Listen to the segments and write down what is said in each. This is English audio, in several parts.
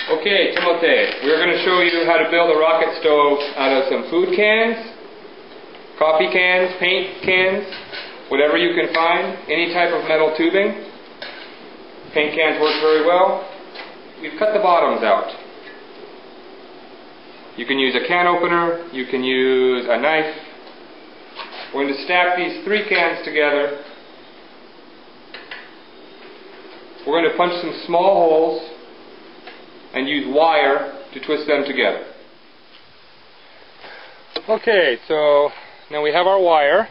Okay, Chimney, we're going to show you how to build a rocket stove out of some food cans, coffee cans, paint cans, whatever you can find, any type of metal tubing. Paint cans work very well. We've cut the bottoms out. You can use a can opener, you can use a knife. We're going to stack these 3 cans together. We're going to punch some small holes and use wire to twist them together. Okay, so now we have our wire.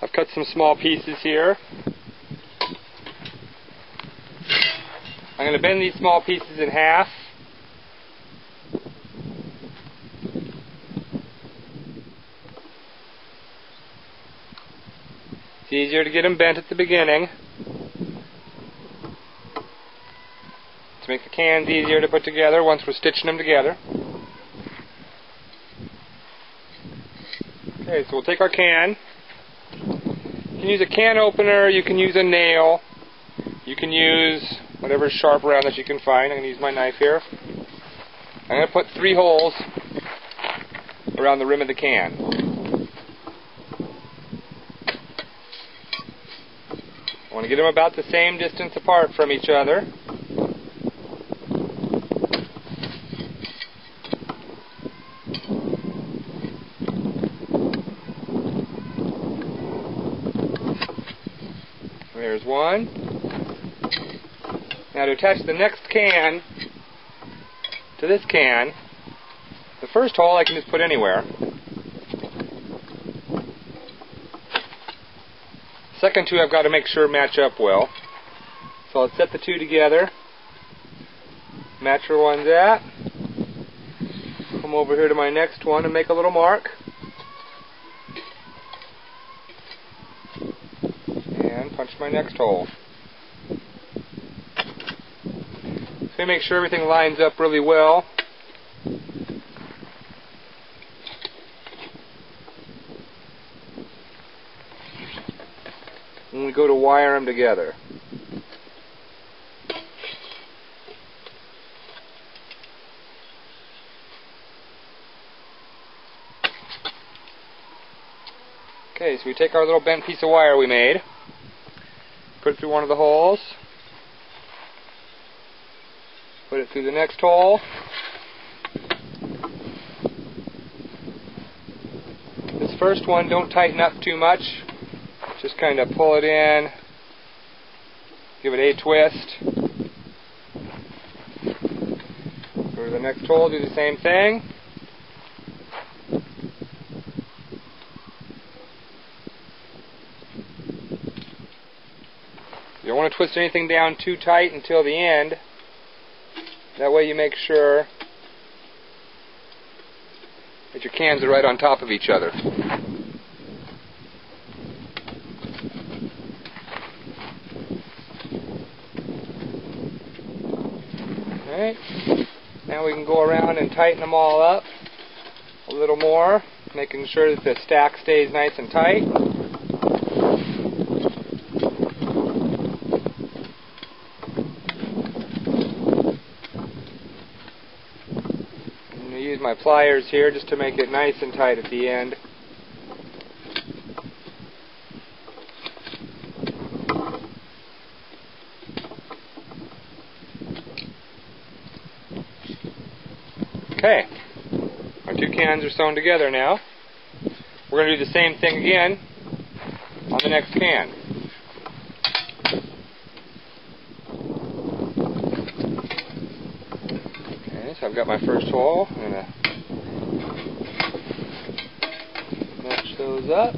I've cut some small pieces here. I'm going to bend these small pieces in half. It's easier to get them bent at the beginning to make the cans easier to put together once we're stitching them together. Okay, so we'll take our can. You can use a can opener, you can use a nail, you can use whatever sharp round that you can find. I'm going to use my knife here. I'm going to put 3 holes around the rim of the can. I want to get them about the same distance apart from each other. There's one. Now to attach the next can to this can, the first hole I can just put anywhere. Second 2 I've got to make sure match up well. So I'll set the 2 together, match where one's at, come over here to my next one and make a little mark. Punch my next hole. So make sure everything lines up really well. And we go to wire them together. Okay, so we take our little bent piece of wire we made, put it through one of the holes, put it through the next hole. This first one, don't tighten up too much, just kind of pull it in, give it a twist. Go to the next hole, do the same thing. You don't want to twist anything down too tight until the end. That way you make sure that your cans are right on top of each other. Alright, now we can go around and tighten them all up a little more, making sure that the stack stays nice and tight. Use my pliers here just to make it nice and tight at the end. Okay, our 2 cans are sewn together now. We're going to do the same thing again on the next can. So I've got my first hole. I'm going to match those up.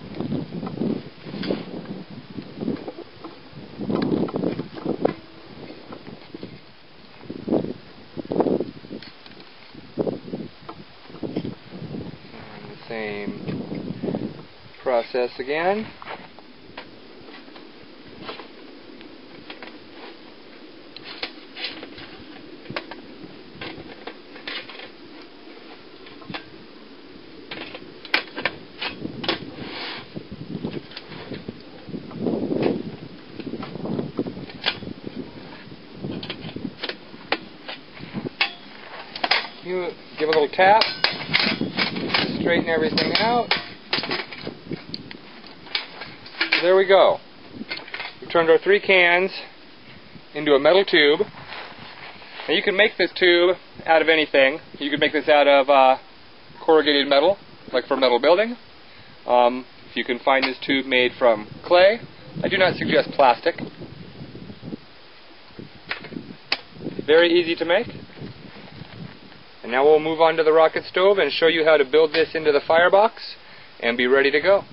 And the same process again. little tap, straighten everything out. There we go. We've turned our 3 cans into a metal tube. Now you can make this tube out of anything. You can make this out of corrugated metal, like for metal building. If you can find this tube made from clay, I do not suggest plastic. Very easy to make. And now we'll move on to the rocket stove and show you how to build this into the firebox and be ready to go.